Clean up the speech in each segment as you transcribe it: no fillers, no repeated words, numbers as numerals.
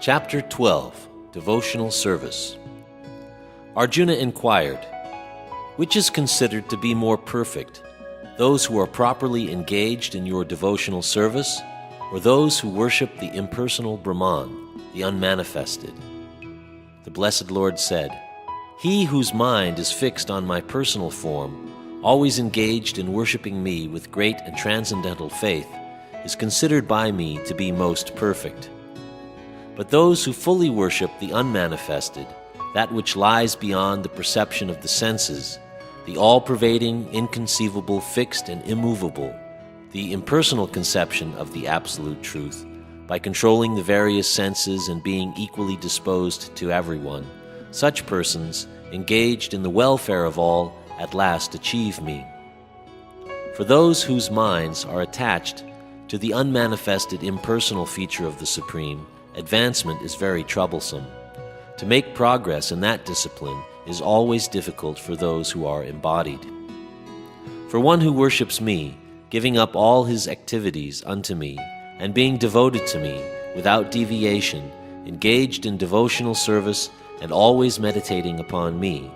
Chapter 12, Devotional Service. Arjuna inquired, "Which is considered to be more perfect, those who are properly engaged in your devotional service, or those who worship the impersonal Brahman, the unmanifested?" The Blessed Lord said, "He whose mind is fixed on my personal form, always engaged in worshiping me with great and transcendental faith, is considered by me to be most perfect. But those who fully worship the unmanifested, that which lies beyond the perception of the senses, the all-pervading, inconceivable, fixed and immovable, the impersonal conception of the absolute truth, by controlling the various senses and being equally disposed to everyone, such persons, engaged in the welfare of all, at last achieve me. For those whose minds are attached to the unmanifested impersonal feature of the Supreme, advancement is very troublesome. To make progress in that discipline is always difficult for those who are embodied. For one who worships me, giving up all his activities unto me, and being devoted to me, without deviation, engaged in devotional service, and always meditating upon me,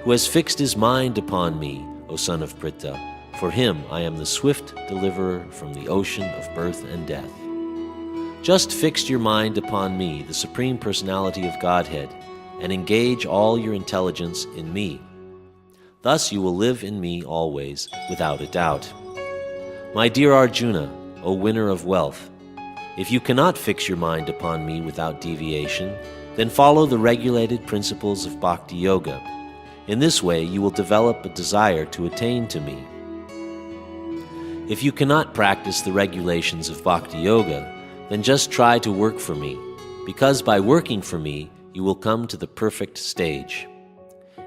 who has fixed his mind upon me, O son of Pritha, for him I am the swift deliverer from the ocean of birth and death. Just fix your mind upon me, the Supreme Personality of Godhead, and engage all your intelligence in me. Thus you will live in me always, without a doubt. My dear Arjuna, O winner of wealth, if you cannot fix your mind upon me without deviation, then follow the regulated principles of Bhakti Yoga. In this way you will develop a desire to attain to me. If you cannot practice the regulations of Bhakti Yoga, then just try to work for me, because by working for me you will come to the perfect stage.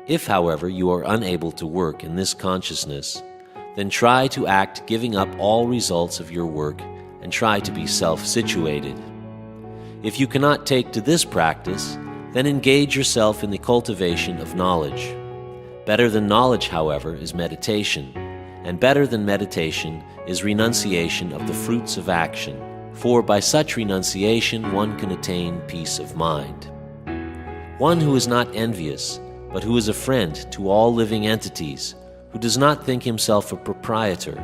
If, however, you are unable to work in this consciousness, then try to act giving up all results of your work and try to be self-situated. If you cannot take to this practice, then engage yourself in the cultivation of knowledge. Better than knowledge, however, is meditation, and better than meditation is renunciation of the fruits of action, for by such renunciation one can attain peace of mind. One who is not envious, but who is a friend to all living entities, who does not think himself a proprietor,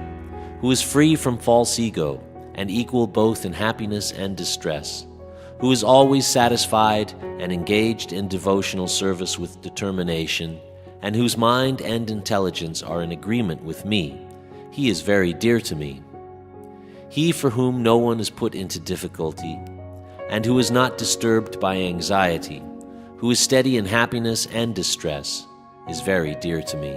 who is free from false ego, and equal both in happiness and distress, who is always satisfied and engaged in devotional service with determination, and whose mind and intelligence are in agreement with me, he is very dear to me. He for whom no one is put into difficulty, and who is not disturbed by anxiety, who is steady in happiness and distress, is very dear to me.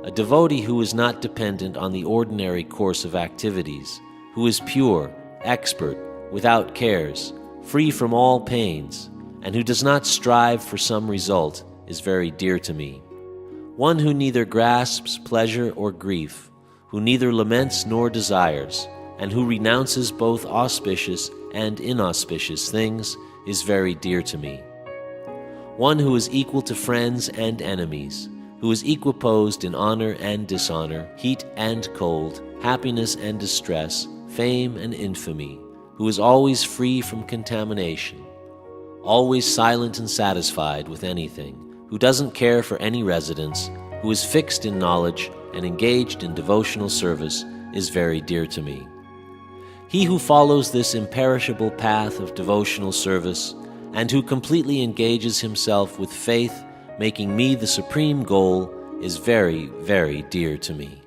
A devotee who is not dependent on the ordinary course of activities, who is pure, expert, without cares, free from all pains, and who does not strive for some result, is very dear to me. One who neither grasps pleasure or grief, who neither laments nor desires, and who renounces both auspicious and inauspicious things, is very dear to me. One who is equal to friends and enemies, who is equiposed in honor and dishonor, heat and cold, happiness and distress, fame and infamy, who is always free from contamination, always silent and satisfied with anything, who doesn't care for any residence, who is fixed in knowledge and engaged in devotional service, is very dear to me. He who follows this imperishable path of devotional service, and who completely engages himself with faith, making me the supreme goal, is very, very dear to me.